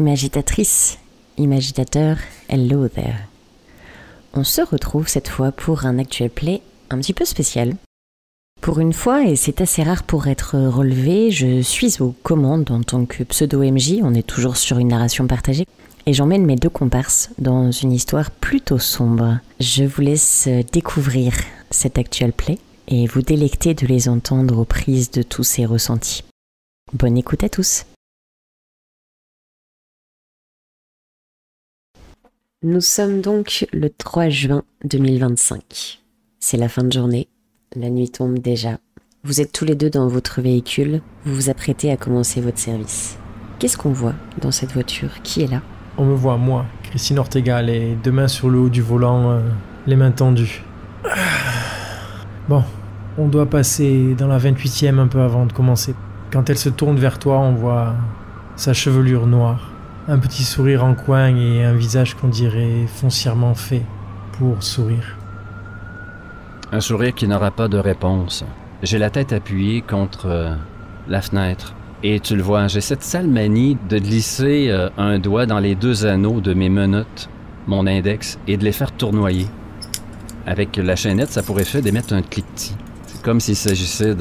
Imagitatrice, imagitateur, hello there. On se retrouve cette fois pour un actual play un petit peu spécial. Pour une fois, et c'est assez rare pour être relevé, je suis aux commandes en tant que pseudo-MJ, on est toujours sur une narration partagée, et j'emmène mes deux comparses dans une histoire plutôt sombre. Je vous laisse découvrir cet actual play et vous délecter de les entendre aux prises de tous ces ressentis. Bonne écoute à tous. Nous sommes donc le 3 juin 2025. C'est la fin de journée, la nuit tombe déjà. Vous êtes tous les deux dans votre véhicule, vous vous apprêtez à commencer votre service. Qu'est-ce qu'on voit dans cette voiture? Qui est là? On me voit, moi, Christine Ortega, les deux mains sur le haut du volant, les mains tendues. Bon, on doit passer dans la 28e un peu avant de commencer. Quand elle se tourne vers toi, on voit sa chevelure noire. Un petit sourire en coin et un visage qu'on dirait foncièrement fait pour sourire. Un sourire qui n'aura pas de réponse. J'ai la tête appuyée contre la fenêtre. Et tu le vois, j'ai cette sale manie de glisser un doigt dans les deux anneaux de mes menottes, mon index, et de les faire tournoyer. Avec la chaînette, ça pourrait faire d'émettre un cliquetis. C'est comme s'il s'agissait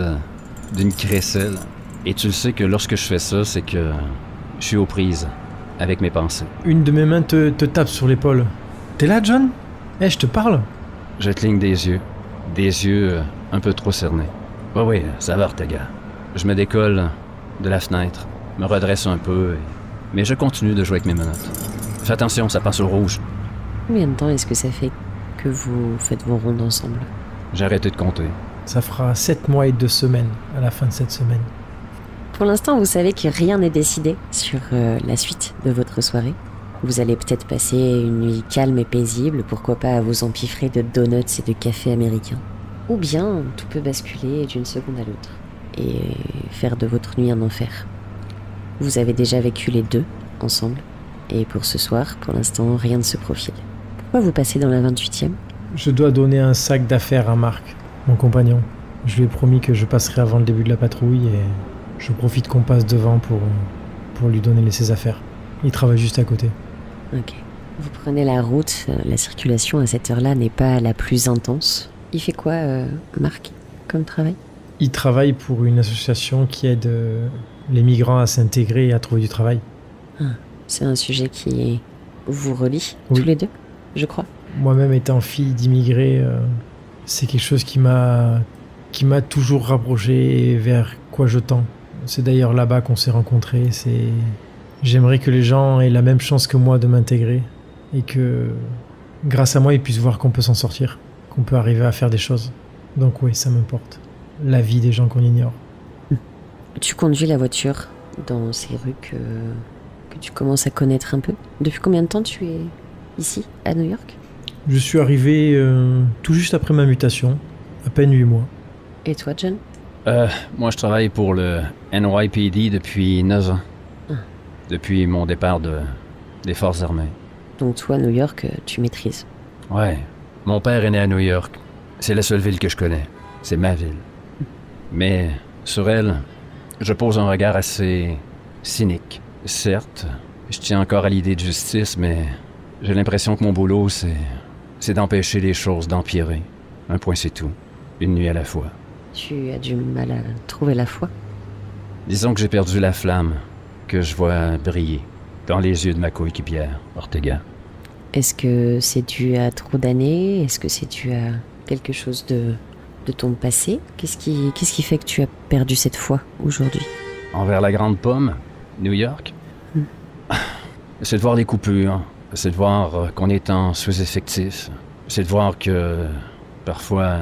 d'une crécelle. Et tu le sais que lorsque je fais ça, c'est que je suis aux prises avec mes pensées. Une de mes mains te tape sur l'épaule. T'es là, John? Je te parle. Je cligne des yeux un peu trop cernés. Oui, ça va, Ortega. Je me décolle de la fenêtre, me redresse un peu, mais je continue de jouer avec mes menottes. Fais attention, ça passe au rouge. Combien de temps est-ce que ça fait que vous faites vos rondes ensemble? J'ai arrêté de compter. Ça fera 7 mois et 2 semaines à la fin de cette semaine. Pour l'instant, vous savez que rien n'est décidé sur la suite de votre soirée. Vous allez peut-être passer une nuit calme et paisible, pourquoi pas à vous empiffrer de donuts et de café américain. Ou bien, tout peut basculer d'une seconde à l'autre et faire de votre nuit un enfer. Vous avez déjà vécu les deux ensemble, et pour ce soir, pour l'instant, rien ne se profile. Pourquoi vous passez dans la 28e? Je dois donner un sac d'affaires à Marc, mon compagnon. Je lui ai promis que je passerai avant le début de la patrouille et je profite qu'on passe devant pour lui donner ses affaires. Il travaille juste à côté. Ok. Vous prenez la route, la circulation à cette heure-là n'est pas la plus intense. Il fait quoi, Marc, comme travail? Il travaille pour une association qui aide les migrants à s'intégrer et à trouver du travail. Ah, c'est un sujet qui vous relie, oui. Tous les deux, je crois. Moi-même étant fille d'immigrés, c'est quelque chose qui m'a toujours rapproché vers quoi je tends. C'est d'ailleurs là-bas qu'on s'est rencontrés. J'aimerais que les gens aient la même chance que moi de m'intégrer et que grâce à moi ils puissent voir qu'on peut s'en sortir, qu'on peut arriver à faire des choses. Donc oui, ça m'importe. La vie des gens qu'on ignore. Tu conduis la voiture dans ces rues que tu commences à connaître un peu. Depuis combien de temps tu es ici, à New York? Je suis arrivé tout juste après ma mutation, à peine 8 mois. Et toi, John? Moi, je travaille pour le NYPD depuis 9 ans. Ah. Depuis mon départ des Forces armées. Donc toi, New York, tu maîtrises? Ouais. Mon père est né à New York. C'est la seule ville que je connais. C'est ma ville. Mais sur elle, je pose un regard assez cynique. Certes, je tiens encore à l'idée de justice, mais j'ai l'impression que mon boulot, c'est d'empêcher les choses d'empirer. Un point, c'est tout. Une nuit à la fois. Tu as du mal à trouver la foi? Disons que j'ai perdu la flamme que je vois briller dans les yeux de ma coéquipière, Ortega. Est-ce que c'est dû à trop d'années? Est-ce que c'est dû à quelque chose de ton passé? Qu'est-ce qui fait que tu as perdu cette foi aujourd'hui? Envers la Grande Pomme, New York? C'est de voir les coupures. C'est de voir qu'on est en sous-effectif. C'est de voir que, parfois,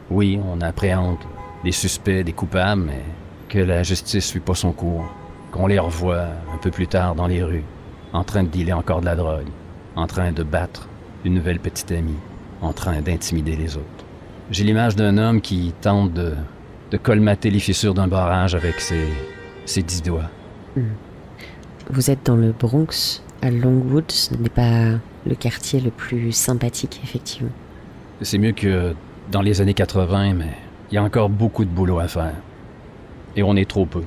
oui, on appréhende des suspects, des coupables, mais que la justice suit pas son cours. Qu'on les revoit un peu plus tard dans les rues, en train de dealer encore de la drogue, en train de battre une nouvelle petite amie, en train d'intimider les autres. J'ai l'image d'un homme qui tente de colmater les fissures d'un barrage avec ses 10 doigts. Vous êtes dans le Bronx, à Longwood. Ce n'est pas le quartier le plus sympathique, effectivement. C'est mieux que dans les années 80, mais il y a encore beaucoup de boulot à faire. Et on est trop peu.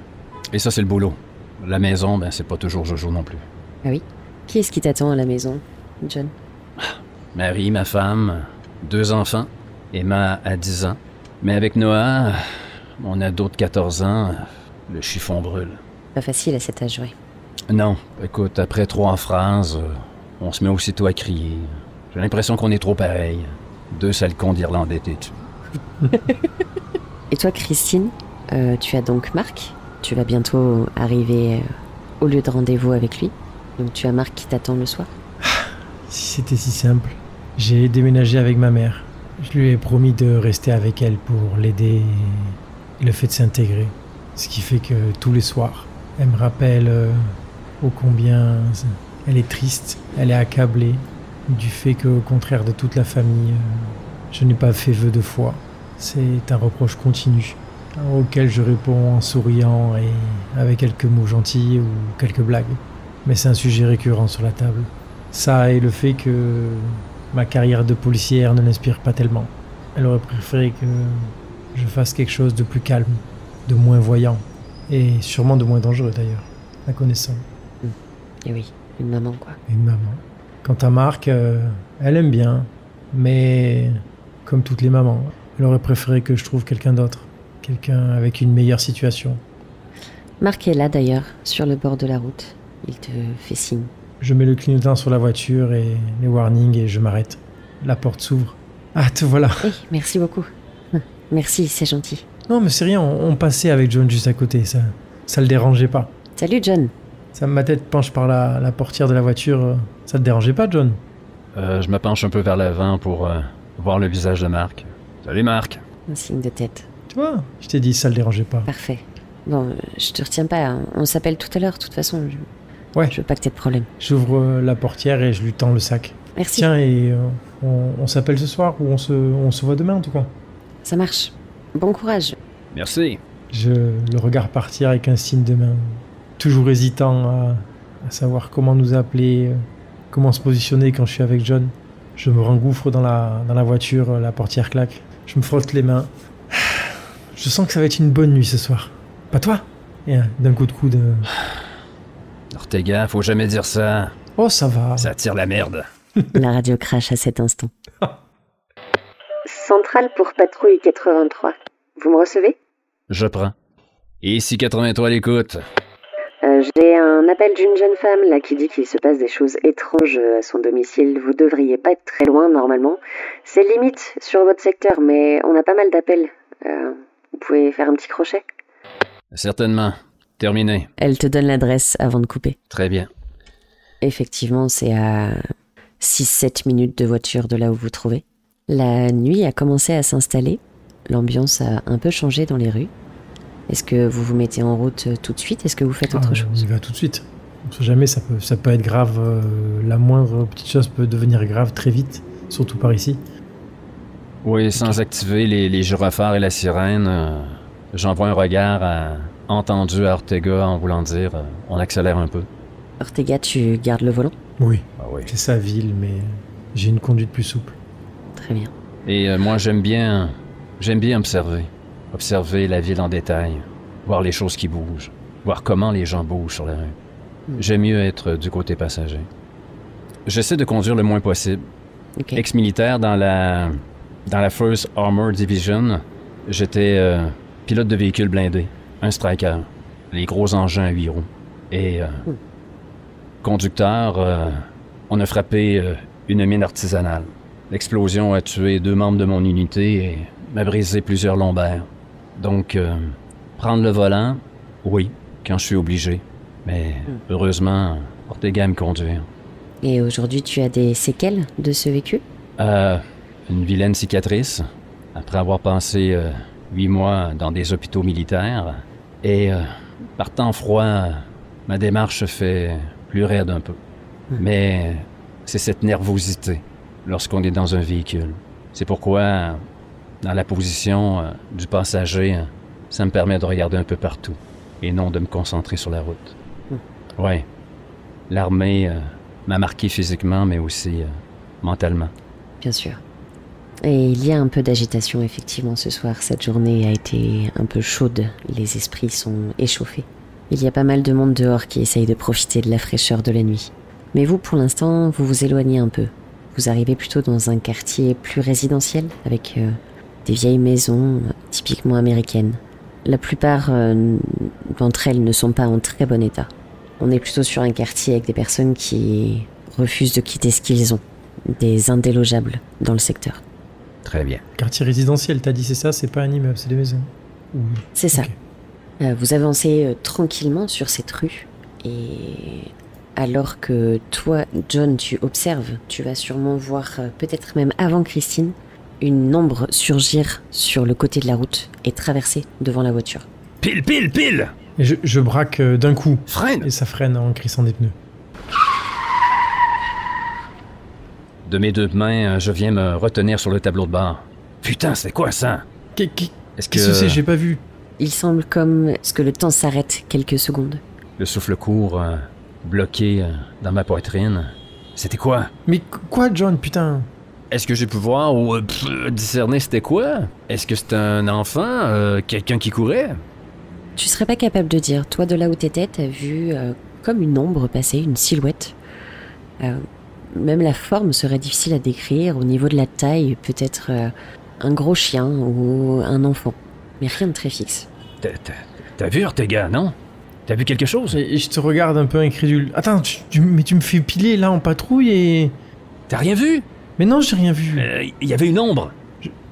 Et ça, c'est le boulot. La maison, c'est pas toujours jojo non plus. Ah oui? Qui est-ce qui t'attend à la maison, John? Marie, ma femme, 2 enfants. Emma a 10 ans. Mais avec Noah, mon ado de 14 ans, le chiffon brûle. Pas facile à cet âge, ouais. Non, écoute, après 3 phrases, on se met aussitôt à crier. J'ai l'impression qu'on est trop pareil. 2 sales cons d'Irlandais têtus. Et toi, Christine, tu as donc Marc. Tu vas bientôt arriver au lieu de rendez-vous avec lui. Donc tu as Marc qui t'attend le soir. Si c'était si simple. J'ai déménagé avec ma mère. Je lui ai promis de rester avec elle pour l'aider et le fait de s'intégrer. Ce qui fait que tous les soirs, elle me rappelle ô combien elle est triste, elle est accablée du fait qu'au contraire de toute la famille, je n'ai pas fait vœu de foi. C'est un reproche continu auquel je réponds en souriant et avec quelques mots gentils ou quelques blagues. Mais c'est un sujet récurrent sur la table. Ça et le fait que ma carrière de policière ne l'inspire pas tellement. Elle aurait préféré que je fasse quelque chose de plus calme, de moins voyant, et sûrement de moins dangereux d'ailleurs, la connaissant. Et oui, une maman quoi. Une maman. Quant à Marc, elle aime bien, mais comme toutes les mamans, elle aurait préféré que je trouve quelqu'un d'autre, quelqu'un avec une meilleure situation. Marc est là d'ailleurs, sur le bord de la route. Il te fait signe. Je mets le clignotant sur la voiture et les warnings et je m'arrête. La porte s'ouvre. Ah, te voilà. Hey, merci beaucoup. Merci, c'est gentil. Non, mais c'est rien, on passait avec John juste à côté, ça le dérangeait pas. Salut John. Ma tête penche par la portière de la voiture, ça te dérangeait pas, John? Je me penche un peu vers l'avant pour voir le visage de Marc. Salut Marc. Un signe de tête. Tu vois, je t'ai dit, ça le dérangeait pas. Parfait. Bon, je te retiens pas, hein. On s'appelle tout à l'heure, de toute façon. Ouais. Je veux pas que t'aies de problème. J'ouvre la portière et je lui tends le sac. Merci. Tiens, et on s'appelle ce soir ou on se voit demain en tout cas? Ça marche. Bon courage. Merci. Je le regarde partir avec un signe de main. Toujours hésitant à savoir comment nous appeler, comment se positionner quand je suis avec John. Je me rengouffre dans la voiture, la portière claque. Je me frotte les mains. Je sens que ça va être une bonne nuit ce soir. Pas toi? Et d'un coup de coude... Ortega, faut jamais dire ça. Oh, ça va. Ça tire la merde. La radio crache à cet instant. Centrale pour patrouille 83. Vous me recevez? Je prends. Et ici 83 à l'écoute. J'ai un appel d'une jeune femme là qui dit qu'il se passe des choses étranges à son domicile. Vous devriez pas être très loin normalement. C'est limite sur votre secteur, mais on a pas mal d'appels. Vous pouvez faire un petit crochet? Certainement. Terminé. Elle te donne l'adresse avant de couper. Très bien. Effectivement, c'est à 6-7 minutes de voiture de là où vous vous trouvez. La nuit a commencé à s'installer. L'ambiance a un peu changé dans les rues. Est-ce que vous vous mettez en route tout de suite? Est-ce que vous faites autre chose? On y va tout de suite. On sait jamais, ça peut être grave. La moindre petite chose peut devenir grave très vite, surtout par ici. Oui, sans activer les gyrophares et la sirène, j'envoie un regard entendu à Ortega en voulant dire on accélère un peu. Ortega, tu gardes le volant? Oui, Ah oui. c'est sa ville, mais j'ai une conduite plus souple. Très bien. Et moi, j'aime bien observer. Observer la ville en détail. Voir les choses qui bougent. Voir comment les gens bougent sur la rue. J'aime mieux être du côté passager. J'essaie de conduire le moins possible. Ok. Ex-militaire dans la 1st Armored Division, j'étais pilote de véhicule blindé. Un striker. Les gros engins à 8 roues. Et conducteur, on a frappé une mine artisanale. L'explosion a tué 2 membres de mon unité et m'a brisé plusieurs lombaires. Donc, prendre le volant, oui, quand je suis obligé. Mais heureusement, Ortega me conduire. Et aujourd'hui, tu as des séquelles de ce vécu? Une vilaine cicatrice, après avoir passé 8 mois dans des hôpitaux militaires. Et par temps froid, ma démarche se fait plus raide un peu. Mais c'est cette nervosité lorsqu'on est dans un véhicule. C'est pourquoi, dans la position du passager, ça me permet de regarder un peu partout et non de me concentrer sur la route. Ouais, l'armée m'a marqué physiquement, mais aussi mentalement. Bien sûr. Et il y a un peu d'agitation, effectivement, ce soir. Cette journée a été un peu chaude. Les esprits sont échauffés. Il y a pas mal de monde dehors qui essaye de profiter de la fraîcheur de la nuit. Mais vous, pour l'instant, vous vous éloignez un peu. Vous arrivez plutôt dans un quartier plus résidentiel, avec des vieilles maisons typiquement américaines. La plupart d'entre elles ne sont pas en très bon état. On est plutôt sur un quartier avec des personnes qui refusent de quitter ce qu'ils ont. Des indélogeables dans le secteur. Très bien. Quartier résidentiel, t'as dit, c'est ça? C'est pas un immeuble, c'est des maisons. C'est ça. Ok. Vous avancez tranquillement sur cette rue et alors que toi, John, tu observes, tu vas sûrement voir, peut-être même avant Christine, une ombre surgir sur le côté de la route et traverser devant la voiture. Pile, pile, pile! Et je braque d'un coup. Freine! Et ça freine en crissant des pneus. De mes deux mains, je viens me retenir sur le tableau de bord. Putain, c'est quoi ça? Qu'est-ce que c'est? J'ai pas vu. Il semble comme ce que le temps s'arrête quelques secondes. Le souffle court, bloqué dans ma poitrine. C'était quoi? Mais quoi, John, putain? Est-ce que j'ai pu voir ou discerner c'était quoi? Est-ce que c'est un enfant? Quelqu'un qui courait? Tu serais pas capable de dire. Toi, de là où t'étais, t'as vu comme une ombre passer, une silhouette. Même la forme serait difficile à décrire. Au niveau de la taille, peut-être un gros chien ou un enfant. Mais rien de très fixe. T'as vu Ortega, non? T'as vu quelque chose? Et je te regarde un peu incrédule. Attends, mais tu me fais piler là en patrouille et... T'as rien vu? Mais non, j'ai rien vu. Il y avait une ombre.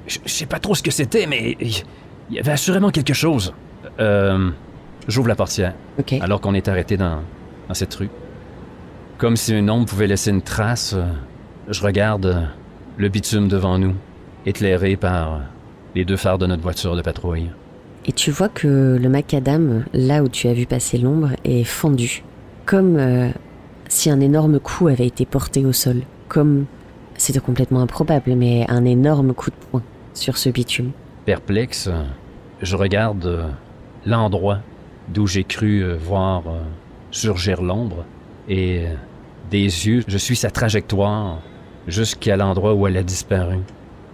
Je sais pas trop ce que c'était, mais il y avait assurément quelque chose. J'ouvre la portière. Ok. Alors qu'on est arrêté dans cette rue. Comme si une ombre pouvait laisser une trace, je regarde le bitume devant nous, éclairé par les deux phares de notre voiture de patrouille. Et tu vois que le macadam, là où tu as vu passer l'ombre, est fendu. Comme si un énorme coup avait été porté au sol. Comme, c'était complètement improbable, mais un énorme coup de poing sur ce bitume. Perplexe, je regarde l'endroit d'où j'ai cru voir surgir l'ombre et des yeux, je suis sa trajectoire jusqu'à l'endroit où elle a disparu.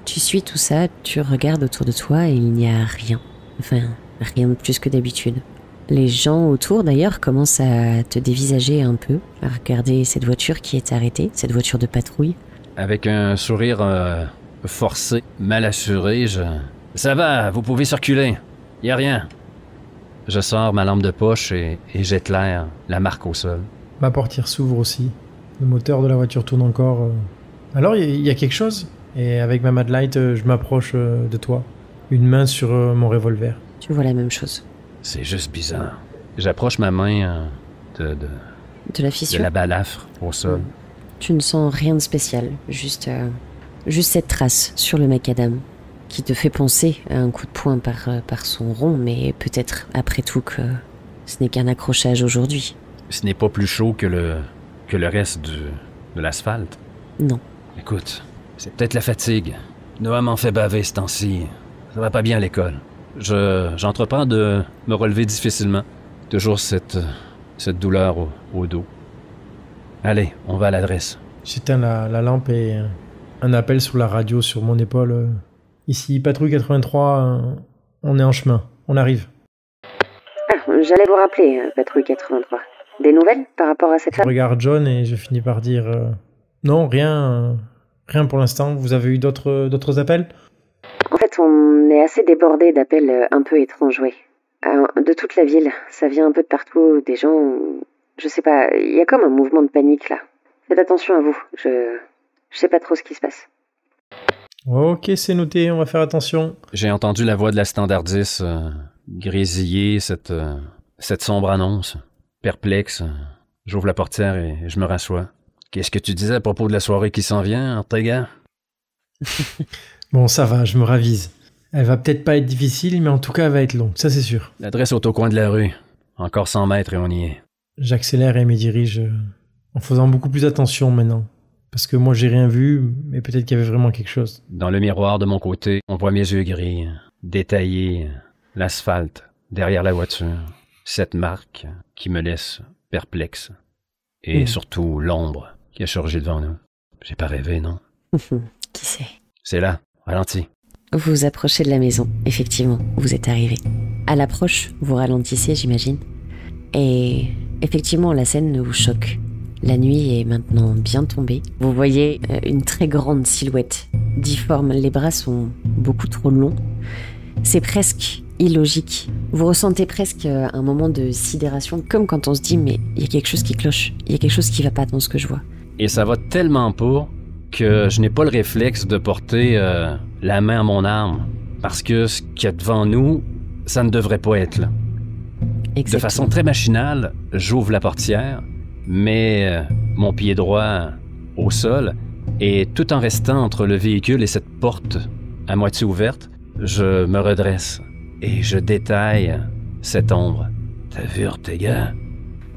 Tu suis tout ça, tu regardes autour de toi et il n'y a rien. Enfin, rien de plus que d'habitude. Les gens autour d'ailleurs commencent à te dévisager un peu, à regarder cette voiture qui est arrêtée, cette voiture de patrouille. Avec un sourire forcé, mal assuré, Ça va, vous pouvez circuler. Y a rien. Je sors ma lampe de poche et j'éclaire la marque au sol. Ma portière s'ouvre aussi. Le moteur de la voiture tourne encore. Alors, il y a quelque chose? Et avec ma Mad Light, je m'approche de toi. Une main sur mon revolver. Tu vois la même chose. C'est juste bizarre. J'approche ma main de la fissure? De la balafre au sol. Tu ne sens rien de spécial. Juste cette trace sur le macadam qui te fait penser à un coup de poing par son rond, mais peut-être après tout que ce n'est qu'un accrochage aujourd'hui. Ce n'est pas plus chaud que le reste de l'asphalte. Non. Écoute, c'est peut-être la fatigue. Noah m'en fait baver ce temps-ci. Ça va pas bien à l'école. J'entreprends de me relever difficilement. Toujours cette douleur au dos. Allez, on va à l'adresse. J'éteins la lampe et un appel sur la radio sur mon épaule. Ici, patrouille 83, on est en chemin. On arrive. J'allais vous rappeler, patrouille 83. Des nouvelles par rapport à cette Je femme? regarde John et je finis par dire non, rien pour l'instant. Vous avez eu d'autres appels? En fait, on est assez débordé d'appels un peu étranges, oui. De toute la ville, ça vient un peu de partout, des gens... Je sais pas, il y a comme un mouvement de panique là. Faites attention à vous, je sais pas trop ce qui se passe. Ok, c'est noté, on va faire attention. J'ai entendu la voix de la standardiste grésiller cette sombre annonce. Perplexe, j'ouvre la portière et je me rassois. Qu'est-ce que tu disais à propos de la soirée qui s'en vient, Ortega? Bon, ça va, je me ravise. Elle va peut-être pas être difficile, mais en tout cas, elle va être longue, ça c'est sûr. L'adresse est au coin de la rue. Encore 100 mètres et on y est. J'accélère et me dirige en faisant beaucoup plus attention maintenant. Parce que moi, j'ai rien vu, mais peut-être qu'il y avait vraiment quelque chose. Dans le miroir de mon côté, on voit mes yeux gris, détailler l'asphalte derrière la voiture. Cette marque qui me laisse perplexe. Et surtout l'ombre qui a surgi devant nous. J'ai pas rêvé, non? Qui sait? C'est là, ralenti. Vous vous approchez de la maison, effectivement, vous êtes arrivé. À l'approche, vous ralentissez, j'imagine. Et effectivement, la scène vous choque. La nuit est maintenant bien tombée. Vous voyez une très grande silhouette difforme. Les bras sont beaucoup trop longs. C'est presque illogique. Vous ressentez presque un moment de sidération, comme quand on se dit « mais il y a quelque chose qui cloche, il y a quelque chose qui va pas dans ce que je vois ». Et ça va tellement pas que je n'ai pas le réflexe de porter la main à mon arme. Parce que ce qu'il y a devant nous, ça ne devrait pas être là. Exactement. De façon très machinale, j'ouvre la portière, mets mon pied droit au sol, et tout en restant entre le véhicule et cette porte à moitié ouverte, je me redresse et je détaille cette ombre. T'as vu, Ortega?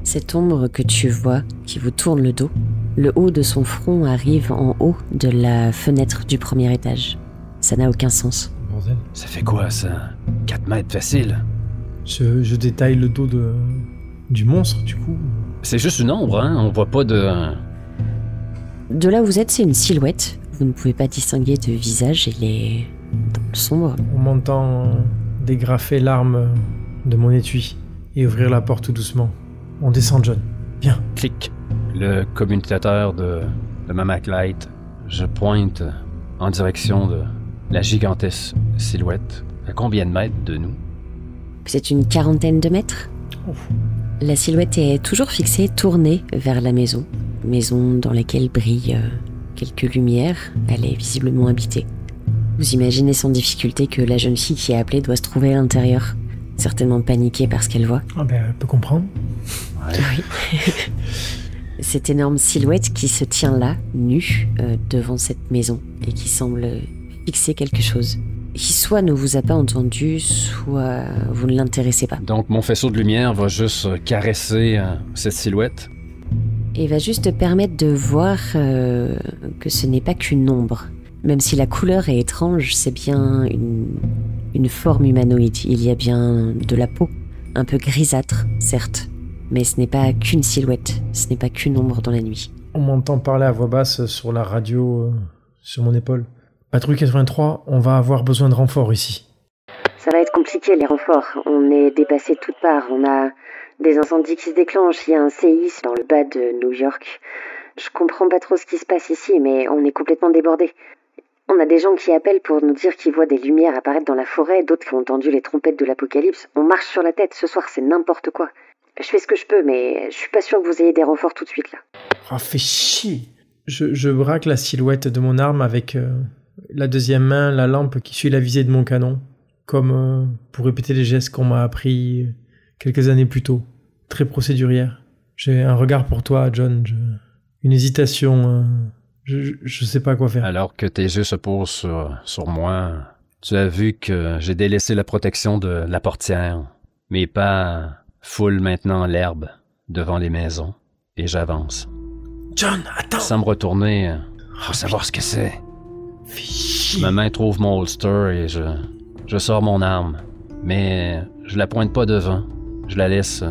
Cette ombre que tu vois, qui vous tourne le dos, le haut de son front arrive en haut de la fenêtre du premier étage. Ça n'a aucun sens. Bordel. Ça fait quoi, ça? 4 mètres facile? Je détaille le dos du monstre, du coup. C'est juste une ombre, hein? On voit pas de... De là où vous êtes, c'est une silhouette. Vous ne pouvez pas distinguer de visage, il est dans le sombre. On m'entend dégrafer l'arme de mon étui et ouvrir la porte tout doucement. On descend, John. Viens. Clic. Le commutateur de Mamac Light. Je pointe en direction de la gigantesque silhouette. À combien de mètres de nous? C'est une quarantaine de mètres. Ouf. La silhouette est toujours fixée, tournée vers la maison. Maison dans laquelle brillent quelques lumières. Elle est visiblement habitée. Vous imaginez sans difficulté que la jeune fille qui a appelé doit se trouver à l'intérieur. Certainement paniquée par ce qu'elle voit. Ah ben, elle peut comprendre. Ouais. Oui. Cette énorme silhouette qui se tient là, nue, devant cette maison, et qui semble fixer quelque chose. Qui soit ne vous a pas entendu, soit vous ne l'intéressez pas. Donc mon faisceau de lumière va juste caresser cette silhouette. Et va juste permettre de voir que ce n'est pas qu'une ombre. Même si la couleur est étrange, c'est bien une forme humanoïde. Il y a bien de la peau, un peu grisâtre, certes. Mais ce n'est pas qu'une silhouette, ce n'est pas qu'une ombre dans la nuit. On m'entend parler à voix basse sur la radio, sur mon épaule. Patrouille 83, on va avoir besoin de renforts ici. Ça va être compliqué, les renforts. On est dépassé de toutes parts. On a des incendies qui se déclenchent. Il y a un séisme dans le bas de New York. Je comprends pas trop ce qui se passe ici, mais on est complètement débordés. On a des gens qui appellent pour nous dire qu'ils voient des lumières apparaître dans la forêt, d'autres qui ont entendu les trompettes de l'apocalypse. On marche sur la tête. Ce soir, c'est n'importe quoi. Je fais ce que je peux, mais je suis pas sûr que vous ayez des renforts tout de suite, là. Ah, fais chier. Je braque la silhouette de mon arme avec la deuxième main, la lampe qui suit la visée de mon canon, comme pour répéter les gestes qu'on m'a appris quelques années plus tôt. Très procédurière. J'ai un regard pour toi, John. Une hésitation. Je sais pas quoi faire. Alors que tes yeux se posent sur moi, tu as vu que j'ai délaissé la protection de la portière. Mes pas foulent maintenant l'herbe devant les maisons et j'avance. John, attends! Sans me retourner, pour savoir ce que c'est. Fais chier. Ma main trouve mon holster et je sors mon arme. Mais je la pointe pas devant. Je la laisse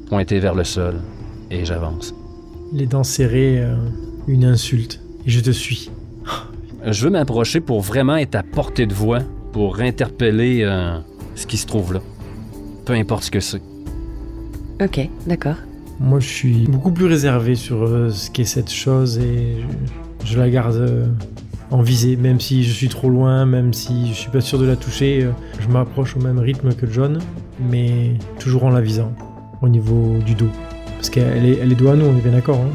pointer vers le sol et j'avance. Les dents serrées, une insulte. Et je te suis. Je veux m'approcher pour vraiment être à portée de voix, pour interpeller ce qui se trouve là. Peu importe ce que c'est. Ok, d'accord. Moi, je suis beaucoup plus réservé sur ce qu'est cette chose et je la garde en visée, même si je suis trop loin, même si je suis pas sûr de la toucher. Je m'approche au même rythme que John, mais toujours en la visant, au niveau du dos. Parce qu'elle est dos à nous, on est bien d'accord, hein?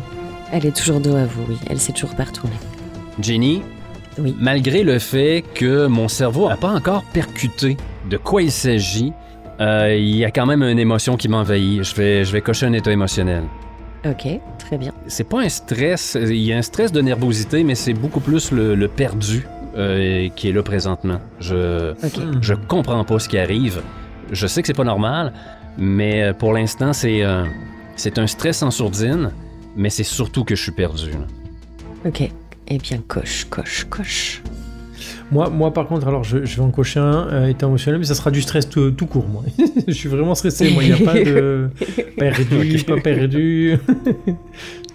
Elle est toujours dos à vous, oui. Elle s'est toujours pas retournée. Jenny, Oui. malgré le fait que mon cerveau n'a pas encore percuté de quoi il s'agit, il y a quand même une émotion qui m'envahit. Je vais cocher un état émotionnel. Ok, très bien. C'est pas un stress, il y a un stress de nervosité, mais c'est beaucoup plus le perdu qui est là présentement. Je comprends pas ce qui arrive. Je sais que c'est pas normal, mais pour l'instant, c'est un stress en sourdine, mais c'est surtout que je suis perdu. Là. Ok. Eh bien, coche. Moi, par contre, alors je vais en cocher un état émotionnel, mais ça sera du stress tout court, moi. Je suis vraiment stressé, moi. Il n'y a pas de perdu, pas perdu.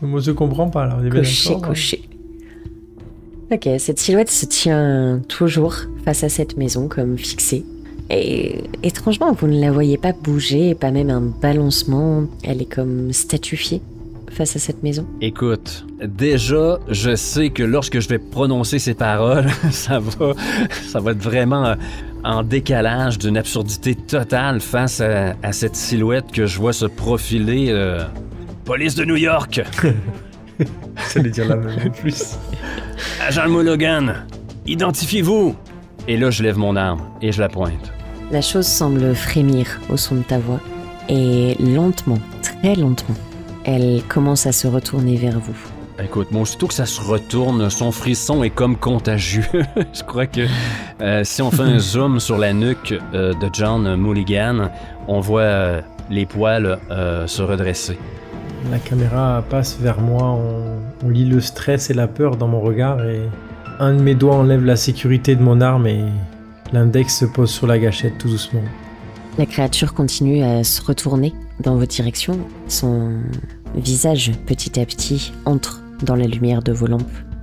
Moi, je comprends pas, là. On est bien d'accord, Cocher. Ok, cette silhouette se tient toujours face à cette maison, comme fixée. Et étrangement, vous ne la voyez pas bouger, pas même un balancement. Elle est comme statufiée face à cette maison. Écoute, déjà, je sais que lorsque je vais prononcer ces paroles, ça va être vraiment en décalage d'une absurdité totale face à cette silhouette que je vois se profiler. Police de New York! J'allais dire la même en plus. Agent Mulligan, identifiez-vous! Et là, je lève mon arme et je la pointe. La chose semble frémir au son de ta voix. Et lentement, très lentement, elle commence à se retourner vers vous. Écoute, moi, aussitôt que ça se retourne, son frisson est comme contagieux. Je crois que si on fait un zoom sur la nuque de John Mulligan, on voit les poils se redresser. La caméra passe vers moi, on lit le stress et la peur dans mon regard et un de mes doigts enlève la sécurité de mon arme et l'index se pose sur la gâchette tout doucement. La créature continue à se retourner dans votre direction. Son visage, petit à petit, entre dans la lumière de vos lampes.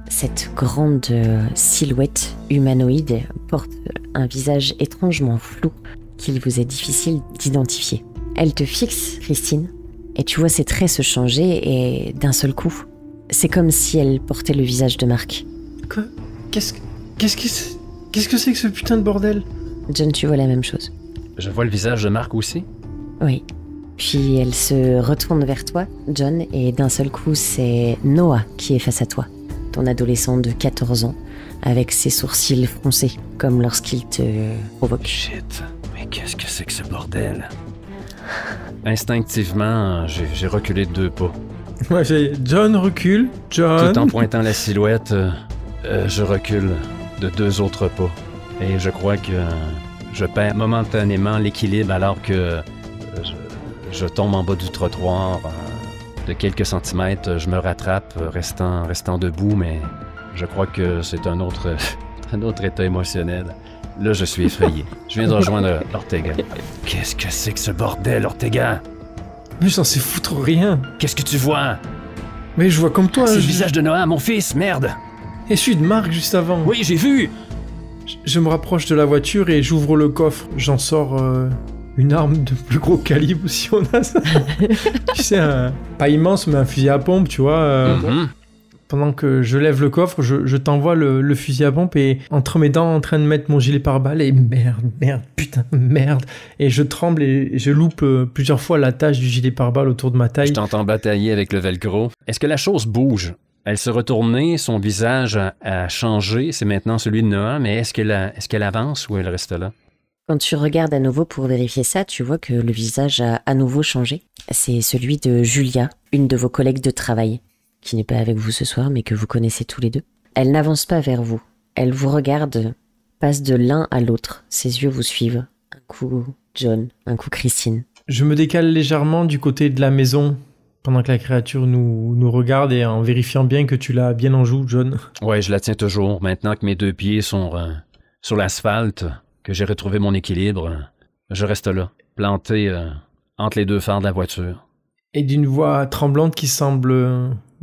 Cette grande silhouette humanoïde porte un visage étrangement flou qu'il vous est difficile d'identifier. Elle te fixe, Christine, et tu vois ses traits se changer et d'un seul coup, c'est comme si elle portait le visage de Marc. Quoi? Qu'est-ce que c'est que ce putain de bordel? John, tu vois la même chose. Je vois le visage de Marc aussi. Oui. Puis elle se retourne vers toi, John, et d'un seul coup, c'est Noah qui est face à toi. Ton adolescent de 14 ans, avec ses sourcils froncés, comme lorsqu'il te provoque. Shit, mais qu'est-ce que c'est que ce bordel? Instinctivement, j'ai reculé de 2 pas. Ouais, John recule, John. Tout en pointant la silhouette, je recule de 2 autres pas. Et je crois que je perds momentanément l'équilibre alors que je tombe en bas du trottoir. De quelques centimètres, je me rattrape, restant debout, mais je crois que c'est un autre état émotionnel. Là, je suis effrayé. Je viens de rejoindre Ortega. Qu'est-ce que c'est que ce bordel, Ortega? Mais j'en sais foutre rien. Qu'est-ce que tu vois? Mais je vois comme toi. C'est le visage de Noah, mon fils, merde! Et celui de Marc juste avant. Oui, j'ai vu! Je me rapproche de la voiture et j'ouvre le coffre. J'en sors une arme de plus gros calibre si on a ça. Tu sais, pas immense, mais un fusil à pompe, tu vois. Pendant que je lève le coffre, je t'envoie le fusil à pompe et entre mes dents en train de mettre mon gilet pare-balles et merde. Et je tremble et je loupe plusieurs fois l'attache du gilet pare-balles autour de ma taille. Je t'entends batailler avec le velcro. Est-ce que la chose bouge? Elle s'est retournée, son visage a changé, c'est maintenant celui de Noah, mais est-ce qu'elle avance ou elle reste là? Quand tu regardes à nouveau pour vérifier ça, tu vois que le visage a à nouveau changé. C'est celui de Julia, une de vos collègues de travail, qui n'est pas avec vous ce soir, mais que vous connaissez tous les deux. Elle n'avance pas vers vous. Elle vous regarde, passe de l'un à l'autre. Ses yeux vous suivent. Un coup John, un coup Christine. Je me décale légèrement du côté de la maison, pendant que la créature nous regarde et en vérifiant bien que tu l'as bien en joue, John. Ouais, je la tiens toujours. Maintenant que mes 2 pieds sont sur l'asphalte, que j'ai retrouvé mon équilibre, je reste là, planté entre les 2 phares de la voiture. Et d'une voix tremblante qui semble,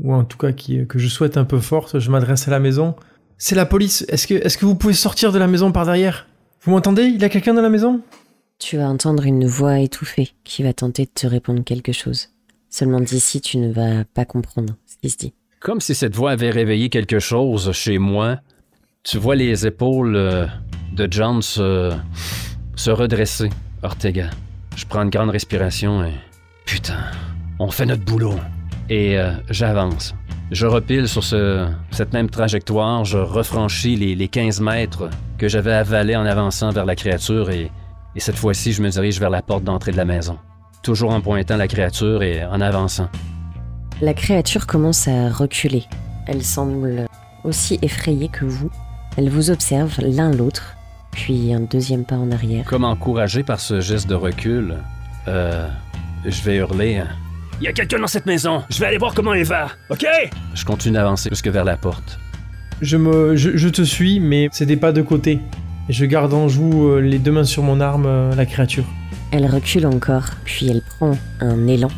ou en tout cas que je souhaite un peu forte, je m'adresse à la maison. C'est la police. Est-ce que vous pouvez sortir de la maison par derrière? Vous m'entendez? Il y a quelqu'un dans la maison? Tu vas entendre une voix étouffée qui va tenter de te répondre quelque chose. Seulement d'ici, tu ne vas pas comprendre ce qui se dit. Comme si cette voix avait réveillé quelque chose chez moi. Tu vois les épaules de John se redresser, Ortega. Je prends une grande respiration et... Putain, on fait notre boulot. Et j'avance. Je repile sur cette même trajectoire, je refranchis les 15 mètres que j'avais avalés en avançant vers la créature et cette fois-ci, je me dirige vers la porte d'entrée de la maison. Toujours en pointant la créature et en avançant. La créature commence à reculer. Elle semble aussi effrayée que vous. Elle vous observe l'un l'autre, puis un deuxième pas en arrière. Comme encouragé par ce geste de recul, je vais hurler. Il y a quelqu'un dans cette maison. Je vais aller voir comment elle va, ok? Je continue d'avancer jusque vers la porte. Je te suis, mais c'est des pas de côté. Et je garde en joue les 2 mains sur mon arme, la créature. Elle recule encore, puis elle prend un élan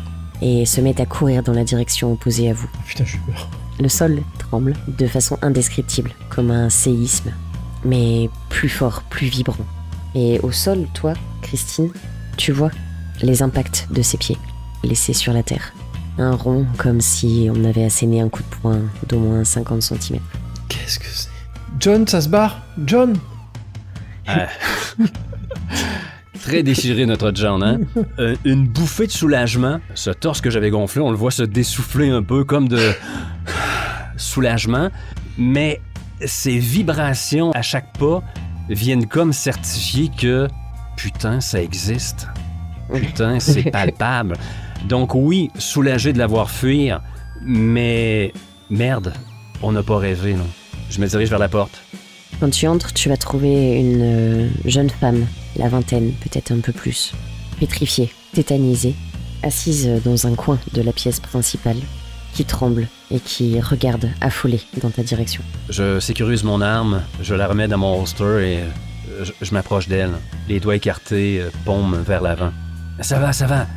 et se met à courir dans la direction opposée à vous. Oh putain, j'ai peur. Le sol tremble de façon indescriptible, comme un séisme, mais plus fort, plus vibrant. Et au sol, toi, Christine, tu vois les impacts de ses pieds laissés sur la terre. Un rond comme si on avait asséné un coup de poing d'au moins 50 cm. Qu'est-ce que c'est? John, ça se barre! John! Très déchiré notre John, hein? Une bouffée de soulagement. Ce torse que j'avais gonflé, on le voit se dessouffler un peu comme de soulagement. Mais ces vibrations à chaque pas viennent comme certifier que putain, ça existe. Putain, c'est palpable. Donc oui, soulagé de l'avoir fuir, mais merde, on n'a pas rêvé, non. Je me dirige vers la porte. Quand tu entres, tu vas trouver une jeune femme, la vingtaine, peut-être un peu plus, pétrifiée, tétanisée, assise dans un coin de la pièce principale, qui tremble et qui regarde affolée dans ta direction. Je sécurise mon arme, je la remets dans mon holster et je m'approche d'elle, les doigts écartés, paume vers l'avant. Ça va,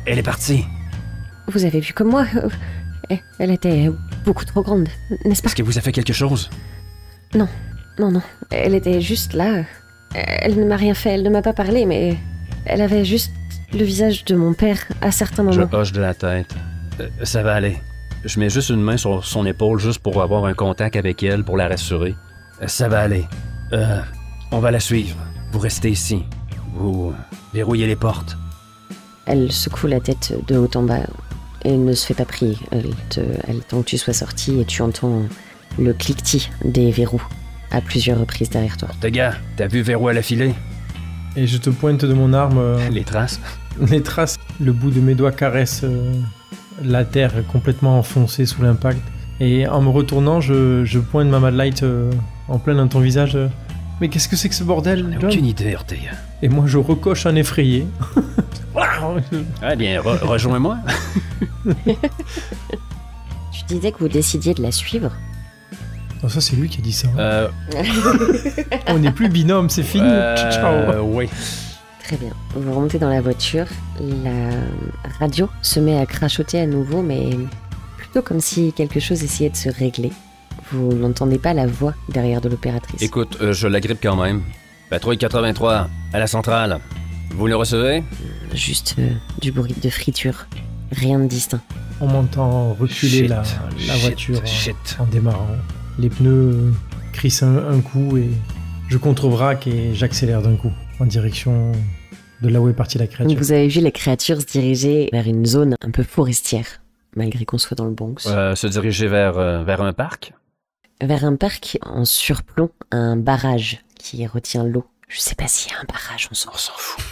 elle est partie. Vous avez vu comme moi, elle était beaucoup trop grande, n'est-ce pas? Est-ce que vous a fait quelque chose? Non, elle était juste là. Elle ne m'a rien fait, elle ne m'a pas parlé, mais elle avait juste le visage de mon père à certains moments. Je hoche de la tête. Ça va aller. Je mets juste une main sur son épaule juste pour avoir un contact avec elle, pour la rassurer. Ça va aller. On va la suivre. Vous restez ici. Vous verrouillez les portes. Elle secoue la tête de haut en bas et ne se fait pas prier. Elle attend que tu sois sorti et tu entends le cliquetis des verrous à plusieurs reprises derrière toi. Ortega, t'as vu vers où elle a filé? Et je te pointe de mon arme. Les traces? Les traces. Le bout de mes doigts caresse la terre complètement enfoncée sous l'impact. Et en me retournant, je pointe ma Mad Light en plein dans ton visage. Mais qu'est-ce que c'est que ce bordel, John? Aucune idée, Ortega. Et moi, je recoche un effrayé. Eh bien, rejoins-moi. Tu disais que vous décidiez de la suivre. Oh, ça, c'est lui qui a dit ça. On n'est plus binôme, c'est fini. Ciao. Oui. Très bien. Vous remontez dans la voiture. La radio se met à crachoter à nouveau, mais plutôt comme si quelque chose essayait de se régler. Vous n'entendez pas la voix derrière de l'opératrice. Écoute, je la grippe quand même. Patrouille 83, à la centrale. Vous le recevez? Juste du bruit de friture. Rien de distinct. On m'entend reculer la voiture en démarrant. Les pneus crissent un coup et je contre-braque et j'accélère d'un coup en direction de là où est partie la créature. Donc vous avez vu les créatures se diriger vers une zone un peu forestière, malgré qu'on soit dans le Bronx. Se diriger vers un parc? Vers un parc en surplomb, un barrage qui retient l'eau. Je sais pas s'il y a un barrage, on s'en fout.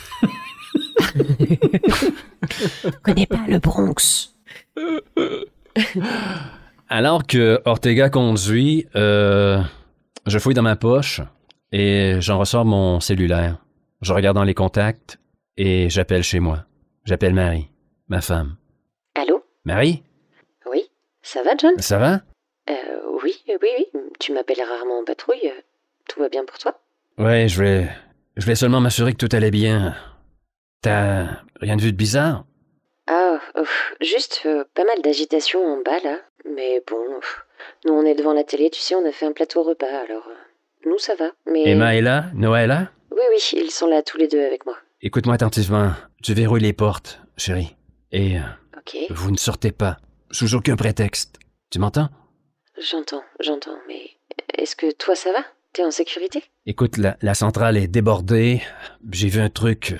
Je connais pas le Bronx. Alors que Ortega conduit, je fouille dans ma poche et j'en ressors mon cellulaire. Je regarde dans les contacts et j'appelle chez moi. J'appelle Marie, ma femme. Allô? Marie? Oui, ça va, John? Ça va? Oui. Tu m'appelles rarement en patrouille. Tout va bien pour toi? Ouais, je voulais seulement m'assurer que tout allait bien. T'as rien vu de bizarre? Ah, juste pas mal d'agitation en bas, là. Mais bon, nous on est devant la télé, tu sais, on a fait un plateau repas, alors nous ça va, mais... Emma est là? Noah est là? Oui, ils sont là tous les deux avec moi. Écoute-moi attentivement, tu verrouilles les portes, chérie. Et Ok. Vous ne sortez pas, sous aucun prétexte. Tu m'entends? J'entends, mais est-ce que toi ça va? T'es en sécurité? Écoute, la centrale est débordée. J'ai vu un truc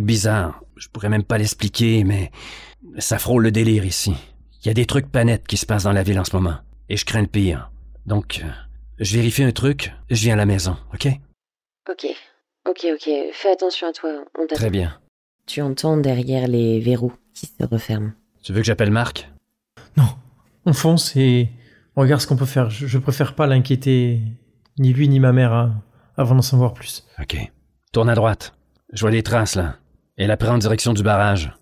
bizarre. Je pourrais même pas l'expliquer, mais ça frôle le délire ici. Il y a des trucs pas nets qui se passent dans la ville en ce moment. Et je crains le pire. Donc, je vérifie un truc, je viens à la maison, ok? Ok. Fais attention à toi, on t'attend. Très bien. Tu entends derrière les verrous qui se referment. Tu veux que j'appelle Marc? Non, on fonce et on regarde ce qu'on peut faire. Je préfère pas l'inquiéter, ni lui ni ma mère, avant d'en savoir plus. Ok. Tourne à droite. Je vois les traces, là. Elle a pris en direction du barrage.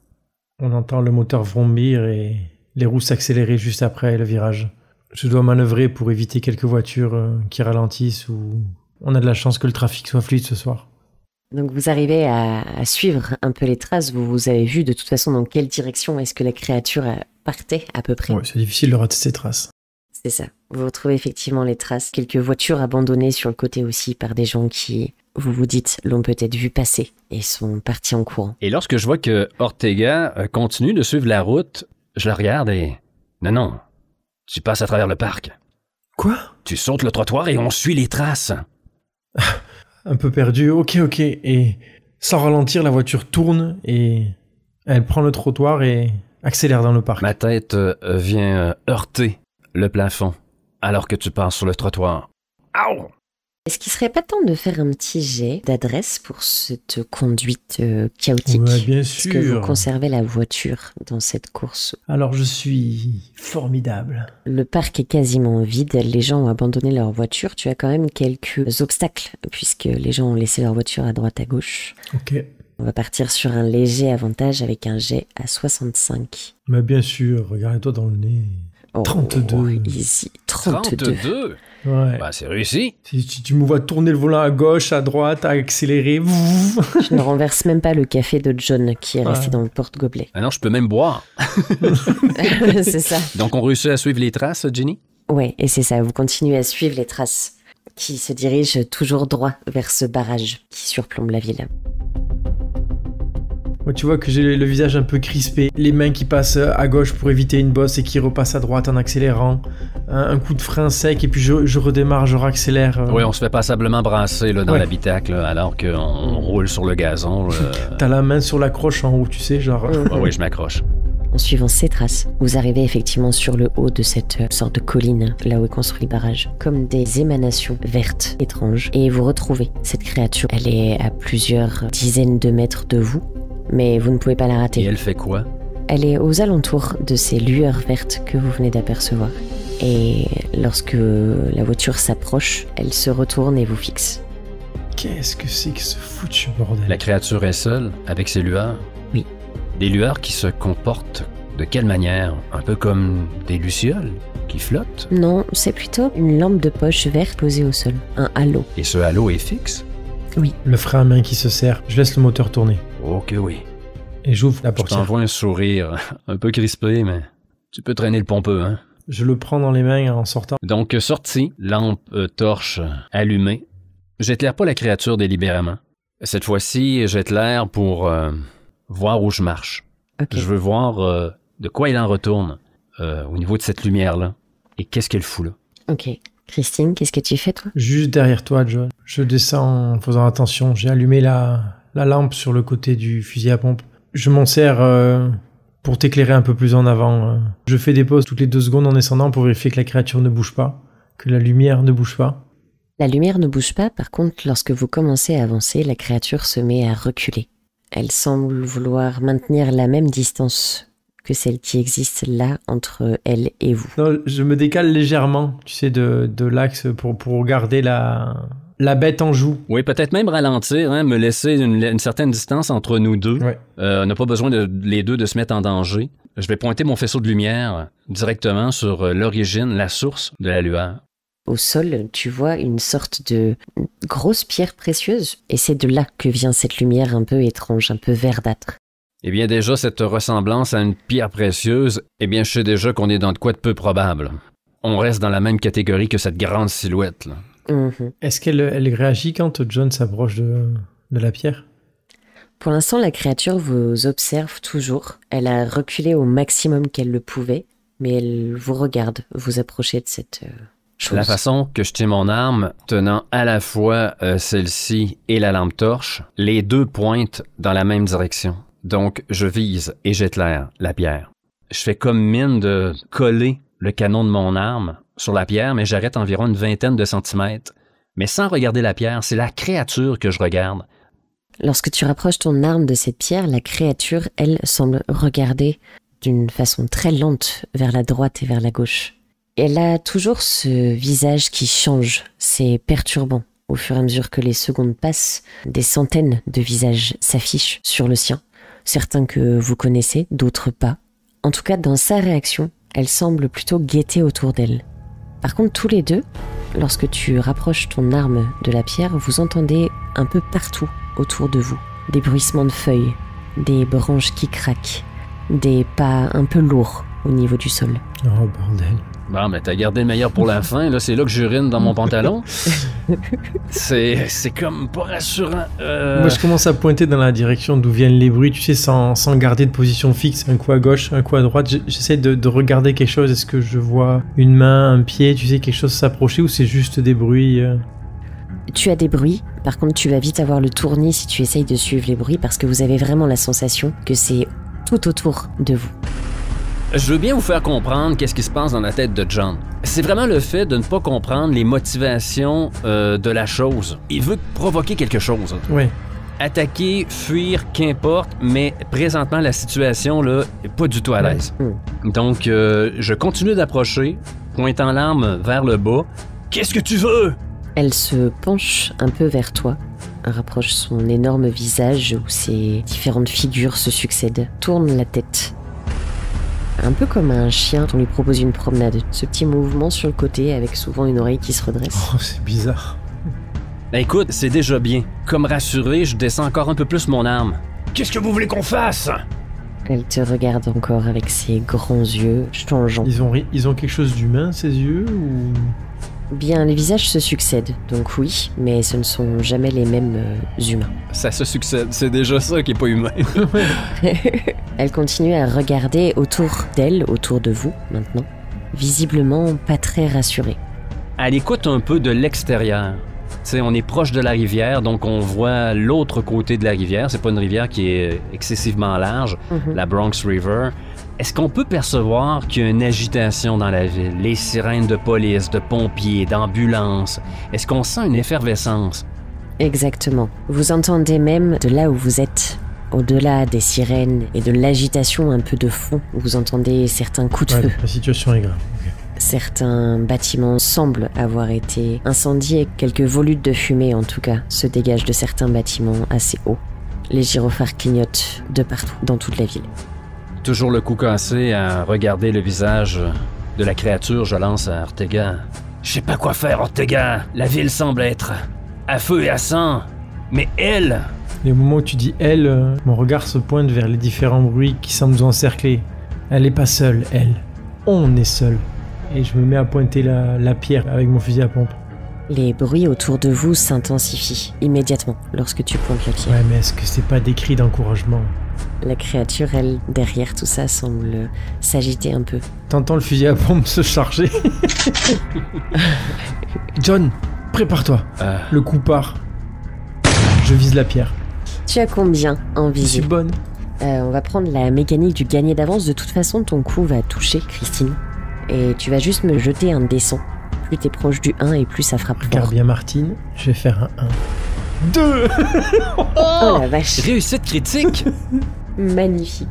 On entend le moteur vrombir et les roues s'accélérer juste après le virage. Je dois manœuvrer pour éviter quelques voitures qui ralentissent ou on a de la chance que le trafic soit fluide ce soir. Donc vous arrivez à suivre un peu les traces. Vous avez vu de toute façon dans quelle direction est-ce que la créature partait à peu près. Ouais, c'est difficile de rater ces traces. C'est ça. Vous retrouvez effectivement les traces. Quelques voitures abandonnées sur le côté aussi par des gens qui vous vous dites, l'ont peut-être vu passer et sont partis en courant. Et lorsque je vois que Ortega continue de suivre la route, je le regarde et... Non, tu passes à travers le parc. Quoi? Tu sautes le trottoir et on suit les traces. Un peu perdu, ok. Et sans ralentir, la voiture tourne et elle prend le trottoir et accélère dans le parc. Ma tête vient heurter le plafond alors que tu passes sur le trottoir. Aouh! Est-ce qu'il serait pas temps de faire un petit jet d'adresse pour cette conduite chaotique? Ouais, bien Est-ce que vous sûr. conservez la voiture dans cette course? Alors je suis formidable. Le parc est quasiment vide, les gens ont abandonné leur voiture. Tu as quand même quelques obstacles puisque les gens ont laissé leur voiture à droite à gauche. Ok. On va partir sur un léger avantage avec un jet à 65. Mais bien sûr, regarde-toi dans le nez. 32. Easy. 32. 32? Ouais. Bah, c'est réussi. Si tu me vois tourner le volant à gauche, à droite, à accélérer. Je ne renverse même pas le café de John qui est resté Ouais. dans le porte-gobelet. Ah non, je peux même boire. C'est ça. Donc, on réussit à suivre les traces, Jenny? Ouais, et c'est ça. Vous continuez à suivre les traces qui se dirigent toujours droit vers ce barrage qui surplombe la ville. Moi, tu vois que j'ai le visage un peu crispé, les mains qui passent à gauche pour éviter une bosse et qui repassent à droite en accélérant. Un coup de frein sec et puis je redémarre, je raccélère. Oui, on se fait passablement brasser là, dans Ouais. l'habitacle là, alors qu'on roule sur le gazon. T'as la main sur la croche en haut, tu sais, genre... Oui, je m'accroche. En suivant ces traces, vous arrivez effectivement sur le haut de cette sorte de colline, là où est construit le barrage, comme des émanations vertes étranges. Et vous retrouvez cette créature. Elle est à plusieurs dizaines de mètres de vous, mais vous ne pouvez pas la Et rater. elle fait quoi? Elle est aux alentours de ces lueurs vertes que vous venez d'apercevoir. Et lorsque la voiture s'approche, elle se retourne et vous fixe. Qu'est-ce que c'est que ce foutu bordel? La créature est seule, avec ses lueurs? Oui. Des lueurs qui se comportent de quelle manière? Un peu comme des lucioles qui flottent? Non, c'est plutôt une lampe de poche verte posée au sol. Un halo. Et ce halo est fixe? Le frein à main qui se serre, je laisse le moteur tourner. Oh que oui. Et j'ouvre la Je portière. t'envoie un sourire, un peu crispé, mais tu peux traîner le pompeux, hein? Je le prends dans les mains en sortant. Donc, sorti, lampe, torche allumée, j'éclaire pas la créature délibérément. Cette fois-ci, j'éclaire pour voir où je marche. Ok. Je veux voir de quoi il en retourne au niveau de cette lumière-là. Et qu'est-ce qu'elle fout là? Ok. Christine, qu'est-ce que tu fais, toi? Juste derrière toi, John. Je descends en faisant attention. J'ai allumé la lampe sur le côté du fusil à pompe. Je m'en sers pour t'éclairer un peu plus en avant. Je fais des pauses toutes les 2 secondes en descendant pour vérifier que la créature ne bouge pas, que la lumière ne bouge pas. La lumière ne bouge pas, par contre, lorsque vous commencez à avancer, la créature se met à reculer. Elle semble vouloir maintenir la même distance que celle qui existe là entre elle et vous. Non, je me décale légèrement, tu sais, de l'axe pour garder la bête en joue. Oui, peut-être même ralentir, hein, me laisser une certaine distance entre nous deux. Ouais. On n'a pas besoin les deux de se mettre en danger. Je vais pointer mon faisceau de lumière directement sur l'origine, la source de la lueur. Au sol, tu vois une sorte de grosse pierre précieuse, et c'est de là que vient cette lumière un peu étrange, un peu verdâtre. Eh bien, déjà, cette ressemblance à une pierre précieuse, eh bien, je sais déjà qu'on est dans de quoi de peu probable. On reste dans la même catégorie que cette grande silhouette, là. Mhm. Est-ce qu'elle réagit quand John s'approche de la pierre? Pour l'instant, la créature vous observe toujours. Elle a reculé au maximum qu'elle le pouvait, mais elle vous regarde vous approcher de cette chose. La façon que je tiens mon arme, tenant à la fois celle-ci et la lampe torche, les deux pointent dans la même direction. Donc, je vise et j'éclaire la pierre. Je fais comme mine de coller le canon de mon arme sur la pierre, mais j'arrête environ une vingtaine de centimètres. Mais sans regarder la pierre, c'est la créature que je regarde. Lorsque tu rapproches ton arme de cette pierre, la créature, elle, semble regarder d'une façon très lente vers la droite et vers la gauche. Elle a toujours ce visage qui change, c'est perturbant. Au fur et à mesure que les secondes passent, des centaines de visages s'affichent sur le sien. Certains que vous connaissez, d'autres pas. En tout cas, dans sa réaction, elle semble plutôt guetter autour d'elle. Par contre, tous les deux, lorsque tu rapproches ton arme de la pierre, vous entendez un peu partout autour de vous des bruissements de feuilles, des branches qui craquent, des pas un peu lourds au niveau du sol. Oh bordel. Bon, mais t'as gardé le meilleur pour la fin, là, c'est là que j'urine dans mon pantalon. C'est comme pas rassurant. Moi, je commence à pointer dans la direction d'où viennent les bruits, tu sais, sans garder de position fixe, un coup à gauche, un coup à droite. J'essaie de regarder quelque chose. Est-ce que je vois une main, un pied, tu sais, quelque chose s'approcher ou c'est juste des bruits Tu as des bruits, par contre tu vas vite avoir le tournis si tu essayes de suivre les bruits parce que vous avez vraiment la sensation que c'est tout autour de vous. Je veux bien vous faire comprendre qu'est-ce qui se passe dans la tête de John. C'est vraiment le fait de ne pas comprendre les motivations de la chose. Il veut provoquer quelque chose. Ouais. Attaquer, fuir, qu'importe, mais présentement, la situation, là, est pas du tout à l'aise. Donc, je continue d'approcher, pointant l'arme vers le bas. Qu'est-ce que tu veux? Elle se penche un peu vers toi, rapproche son énorme visage où ses différentes figures se succèdent, tourne la tête. Un peu comme un chien dont on lui propose une promenade. Ce petit mouvement sur le côté avec souvent une oreille qui se redresse. Oh, c'est bizarre. Ben écoute, c'est déjà bien. Comme rassuré, je descends encore un peu plus mon arme. Qu'est-ce que vous voulez qu'on fasse? Elle te regarde encore avec ses grands yeux changeants. Ils ont quelque chose d'humain, ces yeux, ou... Bien, les visages se succèdent, donc oui, mais ce ne sont jamais les mêmes humains. Ça se succède, c'est déjà ça qui est pas humain. Elle continue à regarder autour d'elle, autour de vous, maintenant, visiblement pas très rassurée. Elle écoute un peu de l'extérieur. Tu sais, on est proche de la rivière, donc on voit l'autre côté de la rivière. C'est pas une rivière qui est excessivement large, la Bronx River. Est-ce qu'on peut percevoir qu'il y a une agitation dans la ville? Les sirènes de police, de pompiers, d'ambulances. Est-ce qu'on sent une effervescence? Exactement. Vous entendez même de là où vous êtes, au-delà des sirènes et de l'agitation un peu de fond, vous entendez certains coups de feu. La situation est grave. Okay. Certains bâtiments semblent avoir été incendiés. Quelques volutes de fumée, en tout cas, se dégagent de certains bâtiments assez hauts. Les gyrophares clignotent de partout, dans toute la ville. Toujours le cou cassé à regarder le visage de la créature, je lance à Ortega. Je sais pas quoi faire, Ortega. La ville semble être à feu et à sang. Mais elle... Et au moment où tu dis elle, mon regard se pointe vers les différents bruits qui semblent nous encercler. Elle est pas seule, elle. On est seul. Et je me mets à pointer la pierre avec mon fusil à pompe. Les bruits autour de vous s'intensifient immédiatement lorsque tu pointes la pierre. Ouais, mais est-ce que c'est pas des cris d'encouragement? La créature, elle, derrière tout ça, semble s'agiter un peu. T'entends le fusil à pompe se charger. John, prépare-toi. Le coup part. Je vise la pierre. Tu as combien en Je visée? suis bonne. On va prendre la mécanique du gagné d'avance. De toute façon, ton coup va toucher Christine. Et tu vas juste me jeter un dé 100. Plus t'es proche du 1 et plus ça frappe Regarde fort. bien Martine, je vais faire un 1. 2. Oh la vache! Réussite critique! Magnifique.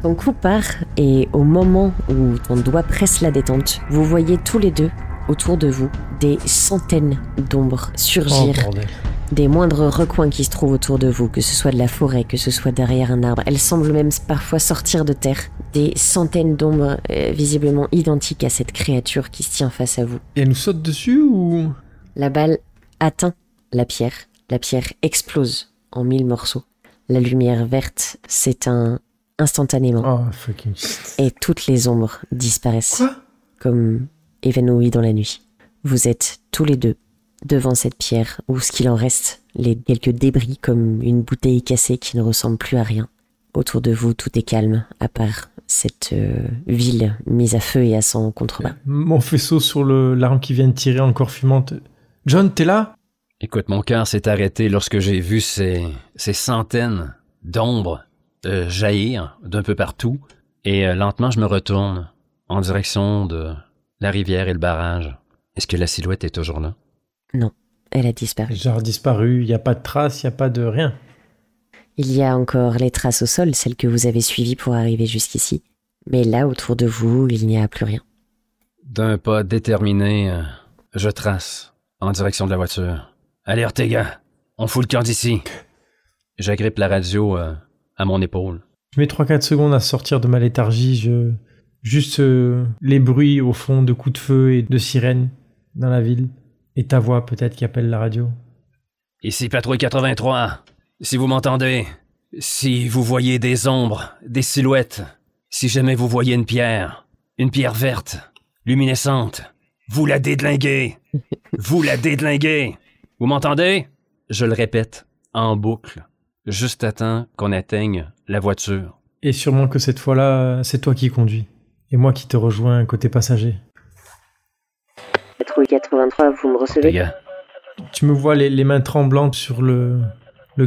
Ton coup part et au moment où ton doigt presse la détente, vous voyez tous les deux, autour de vous, des centaines d'ombres surgir. Oh bordel. Des moindres recoins qui se trouvent autour de vous, que ce soit de la forêt, que ce soit derrière un arbre. Elles semblent même parfois sortir de terre. Des centaines d'ombres visiblement identiques à cette créature qui se tient face à vous. Et elle nous saute dessus ou... La balle atteint la pierre. La pierre explose en 1000 morceaux. La lumière verte s'éteint instantanément. Oh fucking shit. Et toutes les ombres disparaissent. Quoi? Comme évanouies dans la nuit. Vous êtes tous les deux devant cette pierre, ou ce qu'il en reste, les quelques débris comme une bouteille cassée qui ne ressemble plus à rien. Autour de vous, tout est calme, à part cette ville mise à feu et à sang en contrebas. Mon faisceau sur l'arme qui vient de tirer encore fumante. John, t'es là? Écoute, mon cœur s'est arrêté lorsque j'ai vu ces centaines d'ombres jaillir d'un peu partout. Et lentement, je me retourne en direction de la rivière et le barrage. Est-ce que la silhouette est toujours là? Non, elle a disparu. Genre disparu, y a pas de traces, y a pas de rien. Il y a encore les traces au sol, celles que vous avez suivies pour arriver jusqu'ici. Mais là, autour de vous, il n'y a plus rien. D'un pas déterminé, je trace en direction de la voiture. Allez, Ortega, on fout le camp d'ici. J'agrippe la radio à mon épaule. Je mets 3-4 secondes à sortir de ma léthargie. Juste les bruits au fond de coups de feu et de sirènes dans la ville. Et ta voix peut-être qui appelle la radio. Ici Patrouille 83. Si vous m'entendez, si vous voyez des ombres, des silhouettes, Si jamais vous voyez une pierre verte, luminescente, vous la dédlinguez. Vous la dédlinguez. Vous m'entendez? Je le répète, en boucle, juste à temps qu'on atteigne la voiture. Et sûrement que cette fois-là, c'est toi qui conduis. Et moi qui te rejoins côté passager. Patrouille 83, vous me recevez? Les gars, Tu me vois les mains tremblantes sur le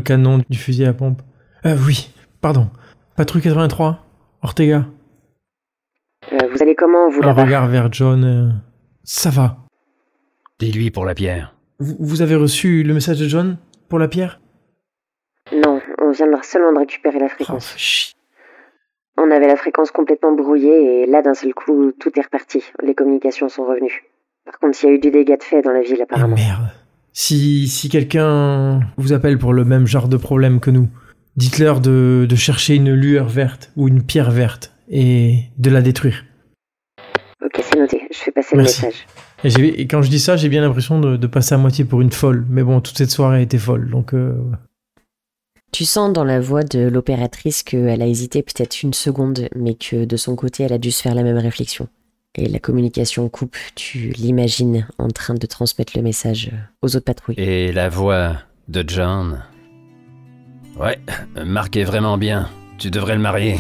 canon du fusil à pompe. Oui, pardon. Patrouille 83, Ortega. Vous allez comment, vous, Un là-bas? regard vers John. Ça va. dis-lui pour la pierre. Vous avez reçu le message de John pour la pierre? Non, on vient seulement de récupérer la Oh, fréquence. chut. On avait la fréquence complètement brouillée et là, d'un seul coup, tout est reparti. Les communications sont revenues. Par contre, il y a eu du dégât de fait dans la ville, Eh apparemment. merde. Si quelqu'un vous appelle pour le même genre de problème que nous, dites-leur de chercher une lueur verte ou une pierre verte et de la détruire. Ok, c'est noté. Je fais passer Merci. le message. Et quand je dis ça, j'ai bien l'impression de passer à moitié pour une folle. Mais bon, toute cette soirée a été folle, donc... Tu sens dans la voix de l'opératrice qu'elle a hésité peut-être une seconde, mais que de son côté, elle a dû se faire la même réflexion. Et la communication coupe, tu l'imagines en train de transmettre le message aux autres patrouilles. Et la voix de John. Ouais, Marc est vraiment bien. Tu devrais le marier.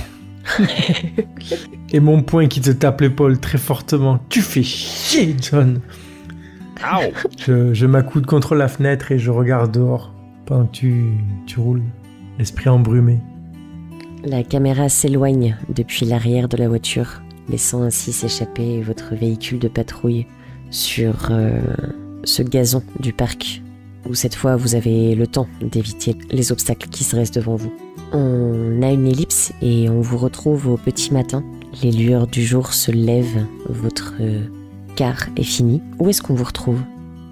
Et mon poing qui te tape l'épaule très fortement. Tu fais chier, John. Je m'accoude contre la fenêtre et je regarde dehors pendant que tu roules, l'esprit embrumé. La caméra s'éloigne depuis l'arrière de la voiture, laissant ainsi s'échapper votre véhicule de patrouille sur ce gazon du parc, où cette fois vous avez le temps d'éviter les obstacles qui se restent devant vous. On a une ellipse et on vous retrouve au petit matin. Les lueurs du jour se lèvent, votre quart est fini. Où est-ce qu'on vous retrouve?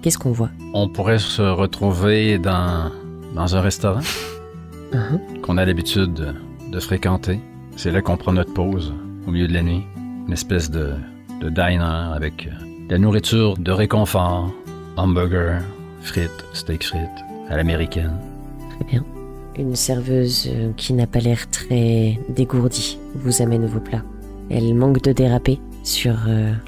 Qu'est-ce qu'on voit? On pourrait se retrouver dans un restaurant qu'on a l'habitude de fréquenter. C'est là qu'on prend notre pause au milieu de la nuit. Une espèce de diner avec de la nourriture de réconfort, hamburger, frites, steak frites, à l'américaine. Très bien. Une serveuse qui n'a pas l'air très dégourdie vous amène vos plats. Elle manque de déraper sur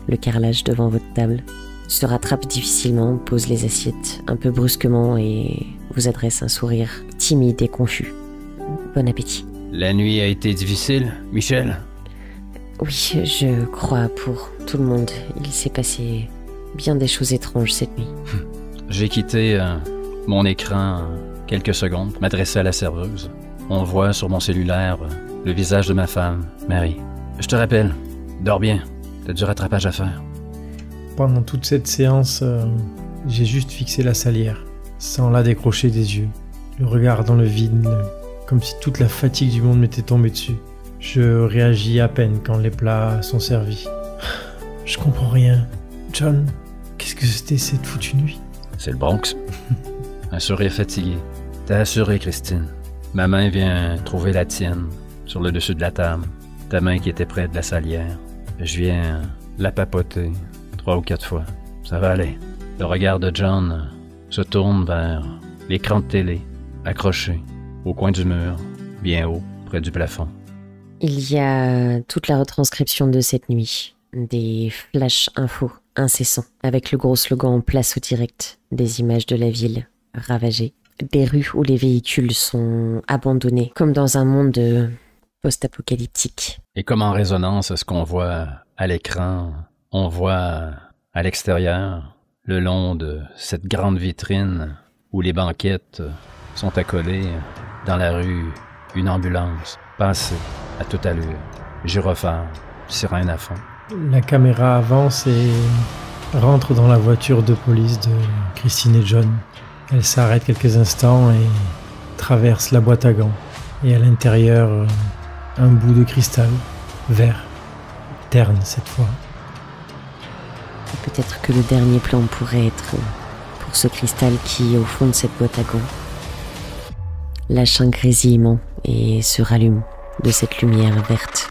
le carrelage devant votre table, se rattrape difficilement, pose les assiettes un peu brusquement et vous adresse un sourire timide et confus. Bon appétit. La nuit a été difficile, Michel? Oui, je crois pour tout le monde. Il s'est passé bien des choses étranges cette nuit. J'ai quitté mon écran quelques secondes pour m'adresser à la serveuse. On voit sur mon cellulaire le visage de ma femme, Marie. Je te rappelle, dors bien. T'as du rattrapage à faire. Pendant toute cette séance, j'ai juste fixé la salière, sans la décrocher des yeux. Le regard dans le vide, comme si toute la fatigue du monde m'était tombée dessus. Je réagis à peine quand les plats sont servis. Je comprends rien. John, qu'est-ce que c'était cette foutue nuit? C'est le Bronx. Un sourire fatigué. T'as assuré, Christine. Ma main vient trouver la tienne sur le dessus de la table. Ta main qui était près de la salière. Je viens la papoter 3 ou 4 fois. Ça va aller. Le regard de John se tourne vers l'écran de télé, accroché au coin du mur, bien haut, près du plafond. Il y a toute la retranscription de cette nuit. Des flash infos incessants, avec le gros slogan « Place au direct », des images de la ville ravagée, des rues où les véhicules sont abandonnés, comme dans un monde post-apocalyptique. Et comme en résonance à ce qu'on voit à l'écran, on voit à l'extérieur, le long de cette grande vitrine où les banquettes sont accolées, dans la rue, une ambulance passer à toute allure, gyrophare, sirène à fond. La caméra avance et rentre dans la voiture de police de Christine et John. Elle s'arrête quelques instants et traverse la boîte à gants. Et à l'intérieur, un bout de cristal, vert, terne cette fois. Peut-être que le dernier plan pourrait être pour ce cristal qui, au fond de cette boîte à gants, lâche un grésillement et se rallume de cette lumière verte.